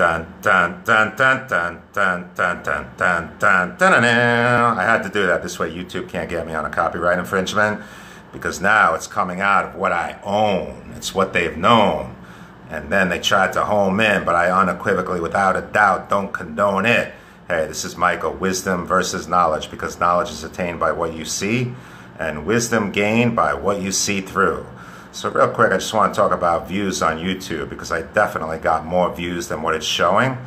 I had to do that. This way YouTube can't get me on a copyright infringement, because now it's coming out of what I own. It's what they've known. And then they tried to home in, but I unequivocally, without a doubt, don't condone it. Hey, this is Michael. Wisdom versus knowledge, because knowledge is attained by what you see, and wisdom gained by what you see through. So real quick, I just want to talk about views on YouTube, because I definitely got more views than what it's showing.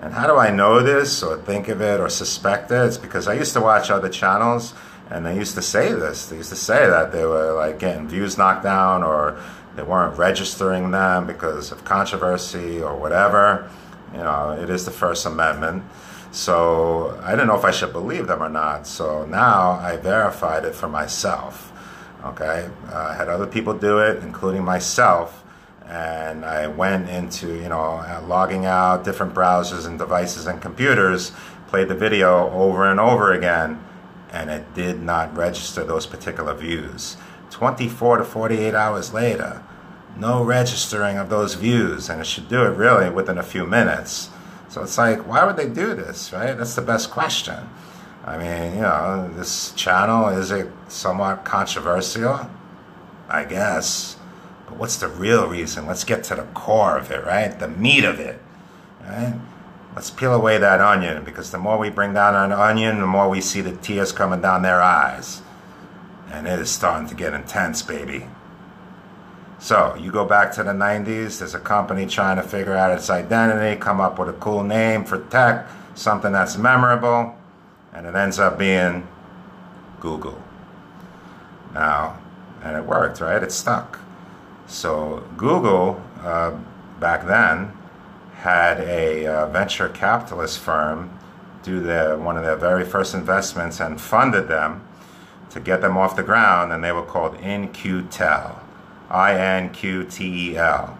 And how do I know this, or think of it, or suspect it? It's because I used to watch other channels, and they used to say this. They used to say that they were like getting views knocked down, or they weren't registering them because of controversy or whatever. You know, it is the First Amendment. So I didn't know if I should believe them or not. So now I verified it for myself. Okay, I had other people do it, including myself, and I went into, you know, logging out different browsers and devices and computers, played the video over and over again, and it did not register those particular views. 24 to 48 hours later, no registering of those views, and it should do it really within a few minutes. So it's like, why would they do this, right? That's the best question. I mean, you know, this channel, is it somewhat controversial? I guess. But what's the real reason? Let's get to the core of it, right? The meat of it, right? Let's peel away that onion, because the more we bring down an onion, the more we see the tears coming down their eyes. And it is starting to get intense, baby. So, you go back to the 90s, there's a company trying to figure out its identity, come up with a cool name for tech, something that's memorable, and it ends up being Google. Now, and it worked, right? It stuck. So Google, back then, had a venture capitalist firm do one of their very first investments and funded them to get them off the ground, and they were called In-Q-Tel. I-N-Q-T-E-L,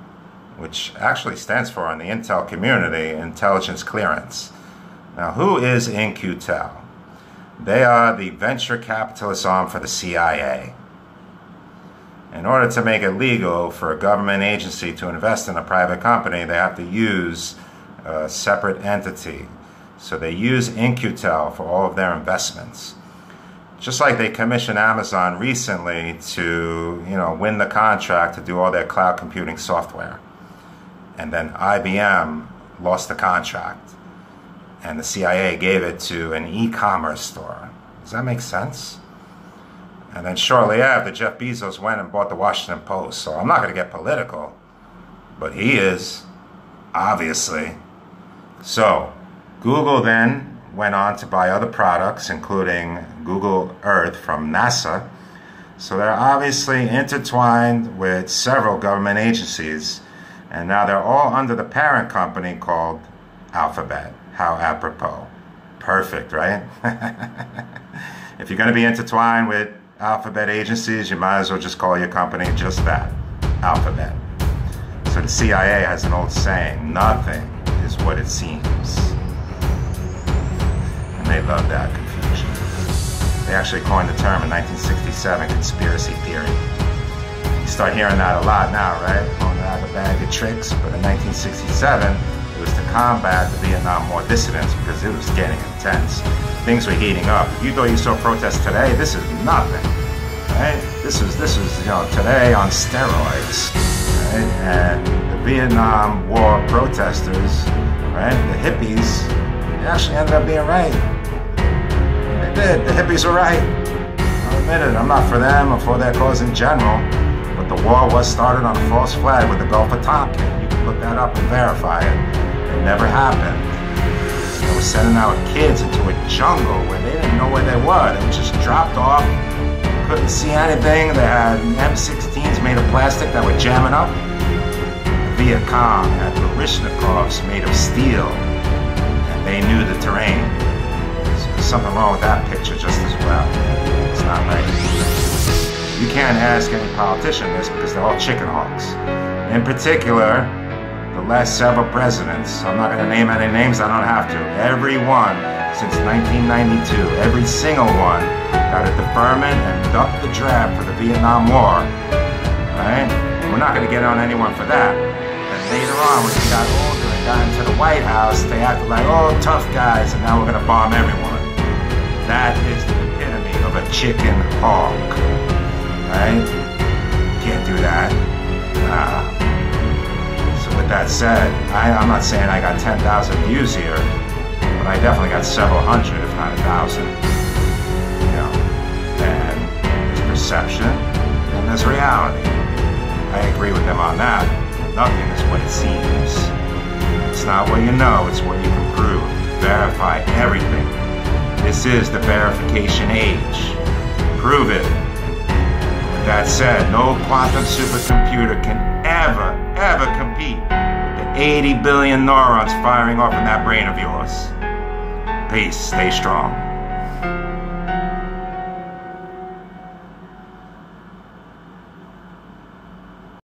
which actually stands for, in the Intel community, intelligence clearance. Now, who is In-Q-Tel? They are the venture capitalist arm for the CIA. In order to make it legal for a government agency to invest in a private company, they have to use a separate entity. So they use In-Q-Tel for all of their investments. Just like they commissioned Amazon recently to, you know, win the contract to do all their cloud computing software. And then IBM lost the contract, and the CIA gave it to an e-commerce store. Does that make sense? And then shortly after, Jeff Bezos went and bought the Washington Post. So I'm not going to get political, but he is, obviously. So Google then went on to buy other products, including Google Earth from NASA. So they're obviously intertwined with several government agencies, and now they're all under the parent company called Alphabet. How apropos. Perfect, right? If you're going to be intertwined with alphabet agencies, you might as well just call your company just that, Alphabet. So the CIA has an old saying, nothing is what it seems. And they love that confusion. They actually coined the term in 1967, conspiracy theory. You start hearing that a lot now, right? Pulling out a bag of tricks. But in 1967, it was to combat the Vietnam War dissidents, because it was getting intense. Things were heating up. If you thought you saw protests today, this is nothing, right? This was you know, today on steroids, right? And the Vietnam War protesters, right? The hippies, they actually ended up being right. They did. The hippies were right. I'll admit it. I'm not for them or for their cause in general, but the war was started on a false flag with the Gulf of Tonkin. You can look that up and verify it. It never happened. They were sending our kids into a jungle where they didn't know where they were. They were just dropped off, couldn't see anything. They had M16s made of plastic that were jamming up. The Vietcong had Kalashnikovs made of steel, and they knew the terrain. So there's something wrong with that picture just as well. It's not right. You can't ask any politician this, because they're all chicken hawks. In particular, the last several presidents. I'm not going to name any names, I don't have to. Every one since 1992, every single one got a deferment and ducked the draft for the Vietnam War. Right? We're not going to get on anyone for that. And later on, when we got older and got into the White House, they acted like, oh, tough guys, and now we're gonna bomb everyone. That is the epitome of a chicken hawk, right? Can't do that. So with that said, I'm not saying I got 10,000 views here, but I definitely got several hundred, if not 1,000. You know, and there's perception and there's reality. I agree with them on that. Nothing is what it seems. It's not what you know, it's what you can prove. Verify everything. This is the verification age. Prove it. With that said, no quantum supercomputer can ever compete with the 80 billion neurons firing off in that brain of yours. Peace. Stay strong.